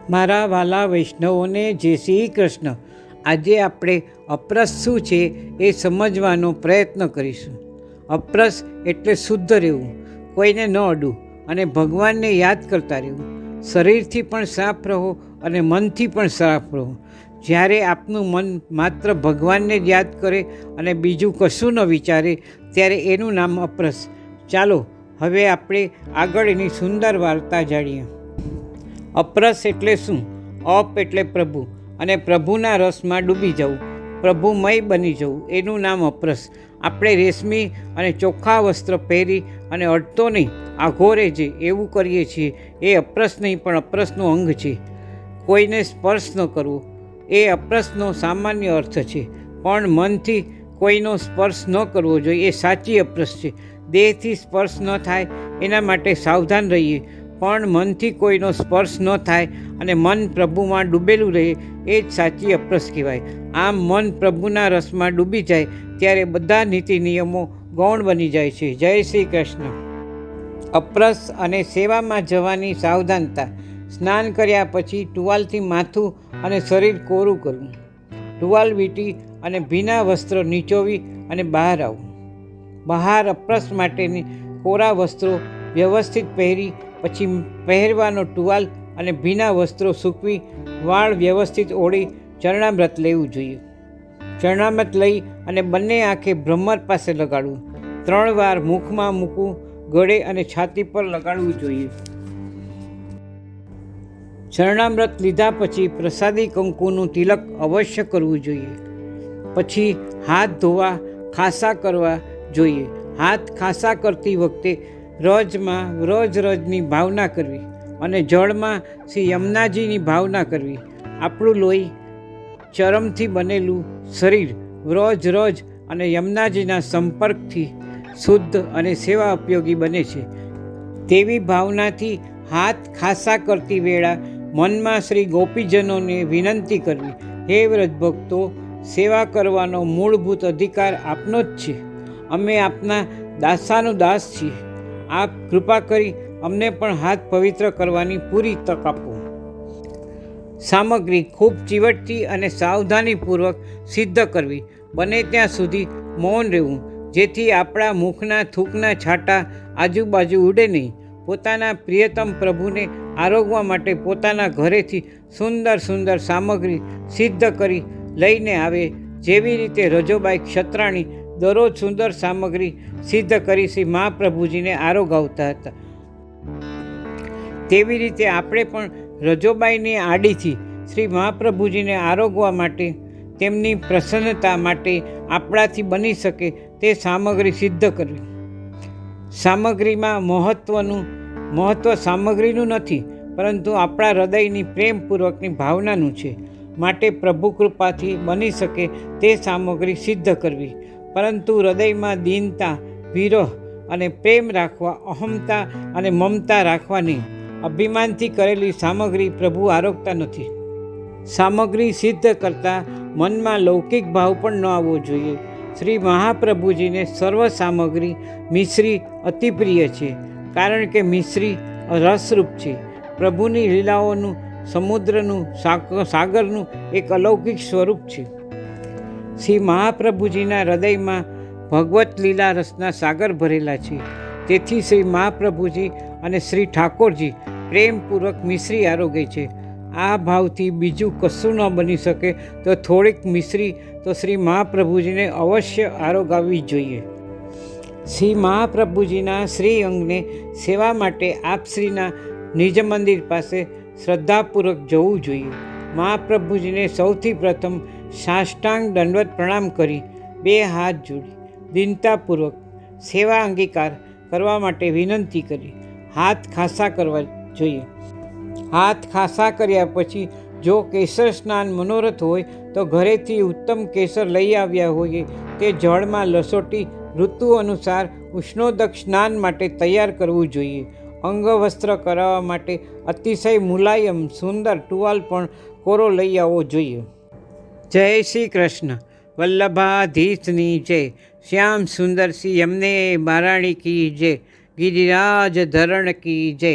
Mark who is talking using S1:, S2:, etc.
S1: મારા વાલા વૈષ્ણવોને જય શ્રી કૃષ્ણ. આજે આપણે અપરસ શું છે એ સમજવાનો પ્રયત્ન કરીશું. અપરસ એટલે શુદ્ધ રહેવું, કોઈને ન અડવું અને ભગવાનને યાદ કરતા રહેવું. શરીરથી પણ સાફ રહો અને મનથી પણ સાફ રહો. જ્યારે આપનું મન માત્ર ભગવાનને જ યાદ કરે અને બીજું કશું ન વિચારે ત્યારે એનું નામ અપરસ. ચાલો હવે આપણે આગળ એની સુંદર વાર્તા જાણીએ. અપરસ એટલે શું? અપ એટલે પ્રભુ અને પ્રભુના રસમાં ડૂબી જવું, પ્રભુમય બની જવું, એનું નામ અપરસ. આપણે રેશમી અને ચોખ્ખા વસ્ત્ર પહેરી અને અડતો નહીં, આઘોરે જે એવું કરીએ છીએ એ અપરસ નહીં પણ અપરસનો અંગ છે. કોઈને સ્પર્શ ન કરવો એ અપરસનો સામાન્ય અર્થ છે, પણ મનથી કોઈનો સ્પર્શ ન કરવો જોઈએ એ સાચી અપરસ છે. દેહથી સ્પર્શ ન થાય એના માટે સાવધાન રહીએ, પણ મનથી કોઈનો સ્પર્શ ન થાય અને મન પ્રભુમાં ડૂબેલું રહે એ જ સાચી અપરસ કહેવાય. આમ મન પ્રભુના રસમાં ડૂબી જાય ત્યારે બધા નીતિ નિયમો ગૌણ બની જાય છે. જય શ્રી કૃષ્ણ. અપરસ અને સેવામાં જવાની સાવધાનતા. સ્નાન કર્યા પછી ટુવાલથી માથું અને શરીર કોરું કરવું. ટુવાલ વીંટી અને ભીના વસ્ત્ર નીચોવી અને બહાર આવવું. બહાર અપરસ માટેની કોરા વસ્ત્રો વ્યવસ્થિત પહેરી પછી પહેરવાનો ટુવાલ અને ભીના વસ્ત્રો સૂકવી વાળ વ્યવસ્થિત ઓળી ચરણામૃત લેવું જોઈએ. ચરણામૃત લઈ અને બંને આંખે ભ્રમર પાસે લગાડવું. 3 વાર મુખમાં મૂકવું, ગળે અને છાતી પર લગાડવું જોઈએ. ચરણામૃત લીધા પછી પ્રસાદી કંકુનું તિલક અવશ્ય કરવું જોઈએ. પછી હાથ ધોવા ખાસા કરવા જોઈએ. હાથ ખાસા કરતી વખતે રજમાં રજની ભાવના કરવી અને જળમાં શ્રી યમુનાજીની ભાવના કરવી. આપણું લોહી, ચરમથી બનેલું શરીર રજ અને યમુનાજીના સંપર્કથી શુદ્ધ અને સેવા ઉપયોગી બને છે. તેવી ભાવનાથી હાથ ખાસા કરતી વેળા મનમાં શ્રી ગોપીજનોને વિનંતી કરવી, હે વ્રજભક્તો, સેવા કરવાનો મૂળભૂત અધિકાર આપનો જ છે. અમે આપના દાસાનું દાસ છીએ. આપ કૃપા કરી અમને પણ હાથ પવિત્ર કરવાની પૂરી તક આપો. સામગ્રી ખૂબ ચીવટથી અને સાવધાનીપૂર્વક સિદ્ધ કરવી. બને ત્યાં સુધી મૌન રહેવું, જેથી આપણા મુખના થૂકના છાંટા આજુબાજુ ઉડે નહીં. પોતાના પ્રિયતમ પ્રભુને આરોગવા માટે પોતાના ઘરેથી સુંદર સામગ્રી સિદ્ધ કરી લઈને આવે. જેવી રીતે રજોબાઈ ક્ષત્રાણી દરરોજ સુંદર સામગ્રી સિદ્ધ કરી શ્રી મહાપ્રભુજીને આરોગાવતા હતા, તેવી રીતે આપણે પણ રજોબાઈની આડીથી શ્રી મહાપ્રભુજીને આરોગવા માટે, તેમની પ્રસન્નતા માટે આપણાથી બની શકે તે સામગ્રી સિદ્ધ કરવી. સામગ્રીમાં મહત્ત્વ સામગ્રીનું નથી, પરંતુ આપણા હૃદયની પ્રેમપૂર્વકની ભાવનાનું છે. માટે પ્રભુ કૃપાથી બની શકે તે સામગ્રી સિદ્ધ કરવી. પરંતુ હૃદયમાં દીનતા, વિરહ અને પ્રેમ રાખવા, અહમતા અને મમતા રાખવા નહીં. અભિમાનથી કરેલી સામગ્રી પ્રભુ આરોગતા નથી. સામગ્રી સિદ્ધ કરતાં મનમાં લૌકિક ભાવ પણ ન આવવો જોઈએ. શ્રી મહાપ્રભુજીને સર્વ સામગ્રી મિશ્રી અતિ પ્રિય છે, કારણ કે મિશ્રી રસરૂપ છે. પ્રભુની લીલાઓનું, સમુદ્રનું, સાગરનું એક અલૌકિક સ્વરૂપ છે. શ્રી મહાપ્રભુજીના હૃદયમાં ભગવત લીલા રસના સાગર ભરેલા છે. તેથી શ્રી મહાપ્રભુજી અને શ્રી ઠાકોરજી પ્રેમપૂર્વક મિશ્રી આરોગે છે. આ ભાવથી બીજું કશું ન બની શકે તો થોડીક મિશ્રી તો શ્રી મહાપ્રભુજીને અવશ્ય આરોગાવવી જોઈએ. શ્રી મહાપ્રભુજીના શ્રી અંગને સેવા માટે આપશ્રીના નિજ મંદિર પાસે શ્રદ્ધાપૂર્વક જવું જોઈએ. મહાપ્રભુજીને સૌથી પ્રથમ સાષ્ટાંગ દંડવત પ્રણામ કરી 2 હાથ જોડી દીનતાપૂર્વક સેવા અંગીકાર કરવા માટે વિનંતી કરી હાથ ખાસા કરવા જોઈએ. હાથ ખાસા કર્યા પછી જો કેસર સ્નાન મનોરથ હોય તો ઘરેથી ઉત્તમ કેસર લઈ આવ્યા હોઈએ તે જળમાં લસોટી ઋતુ અનુસાર ઉષ્ણોદક સ્નાન માટે તૈયાર કરવું જોઈએ. અંગવસ્ત્ર કરાવવા માટે અતિશય મુલાયમ સુંદર ટુવાલ પણ કોરો લઈ આવવો જોઈએ. જય શ્રી કૃષ્ણ. વલ્લભાધીશની જય. શ્યામ સુંદર સિંહ યમને મહારાણી કી જય. ગિરિરાજ ધરણ કી જય.